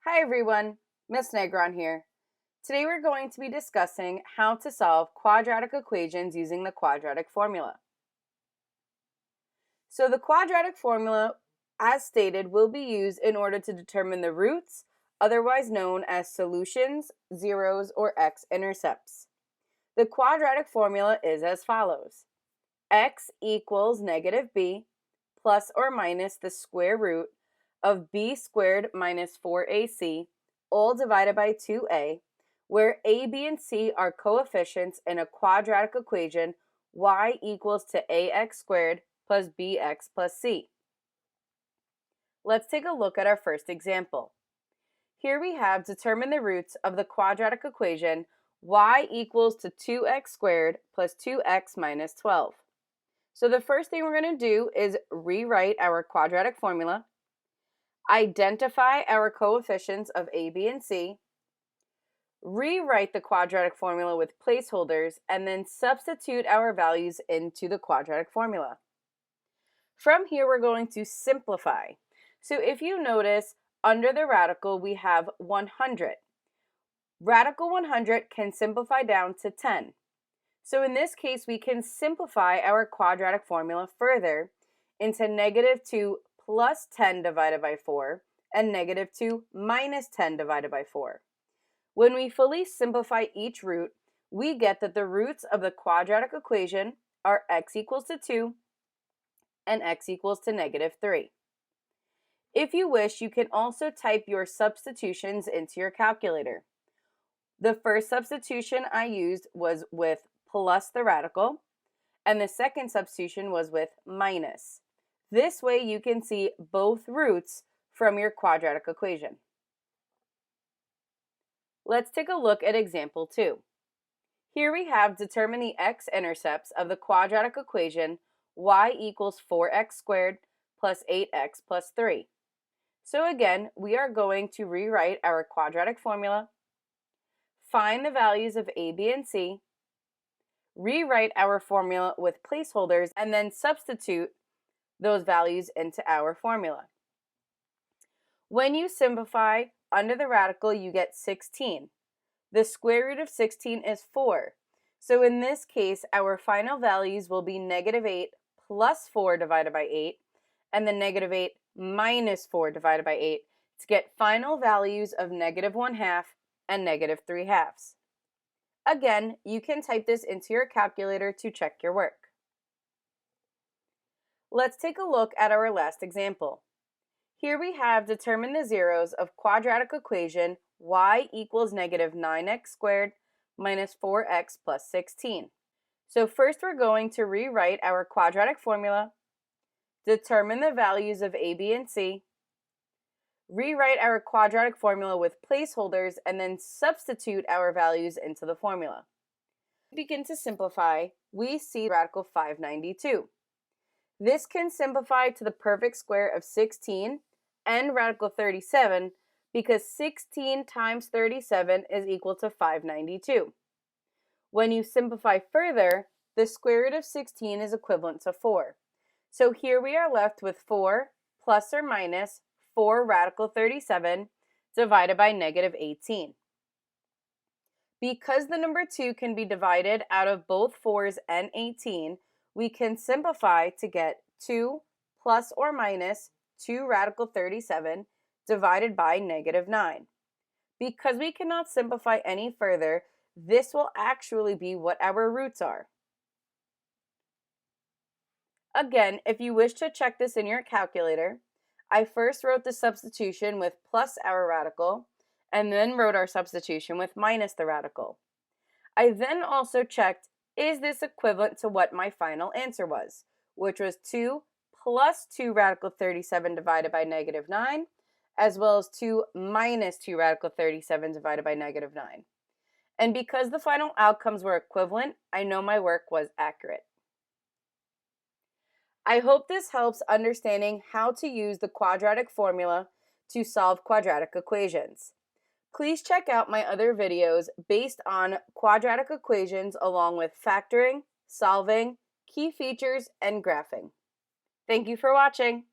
Hi everyone, Miss Negron here. Today we're going to be discussing how to solve quadratic equations using the quadratic formula. So the quadratic formula, as stated, will be used in order to determine the roots, otherwise known as solutions, zeros, or x-intercepts. The quadratic formula is as follows. X equals negative b plus or minus the square root of b squared minus 4ac, all divided by 2a, where a, b, and c are coefficients in a quadratic equation y equals to ax squared plus bx plus c. Let's take a look at our first example. Here we have determine the roots of the quadratic equation y equals to 2x squared plus 2x minus 12. So the first thing we're going to do is rewrite our quadratic formula, identify our coefficients of a, b, and c, rewrite the quadratic formula with placeholders, and then substitute our values into the quadratic formula. From here, we're going to simplify. So if you notice, under the radical, we have 100. Radical 100 can simplify down to 10. So in this case, we can simplify our quadratic formula further into negative 2 plus 10 divided by 4 and negative 2 minus 10 divided by 4. When we fully simplify each root, we get that the roots of the quadratic equation are x equals to 2 and x equals to negative 3. If you wish, you can also type your substitutions into your calculator. The first substitution I used was with plus the radical, and the second substitution was with minus. This way you can see both roots from your quadratic equation. Let's take a look at example 2. Here we have determine the x-intercepts of the quadratic equation y equals 4x squared plus 8x plus 3. So again, we are going to rewrite our quadratic formula, find the values of a, b, and c, rewrite our formula with placeholders, and then substitute those values into our formula. When you simplify, under the radical you get 16. The square root of 16 is 4. So in this case, our final values will be negative 8 plus 4 divided by 8, and then negative 8 minus 4 divided by 8 to get final values of negative 1/2 and negative 3/2. Again, you can type this into your calculator to check your work. Let's take a look at our last example. Here we have determine the zeros of quadratic equation y equals negative 9x squared minus 4x plus 16. So first we're going to rewrite our quadratic formula, determine the values of a, b, and c, rewrite our quadratic formula with placeholders, and then substitute our values into the formula. To begin to simplify, we see radical 592. This can simplify to the perfect square of 16 and radical 37 because 16 times 37 is equal to 592. When you simplify further, the square root of 16 is equivalent to 4. So here we are left with 4 plus or minus 4 radical 37 divided by negative 18. Because the number 2 can be divided out of both 4's and 18, we can simplify to get 2 plus or minus 2 radical 37 divided by negative 9. Because we cannot simplify any further, this will actually be what our roots are. Again, if you wish to check this in your calculator, I first wrote the substitution with plus our radical, and then wrote our substitution with minus the radical. I then also checked, is this equivalent to what my final answer was, which was 2 plus 2 radical 37 divided by negative 9, as well as 2 minus 2 radical 37 divided by negative 9. And because the final outcomes were equivalent, I know my work was accurate. I hope this helps understanding how to use the quadratic formula to solve quadratic equations. Please check out my other videos based on quadratic equations along with factoring, solving, key features, and graphing. Thank you for watching.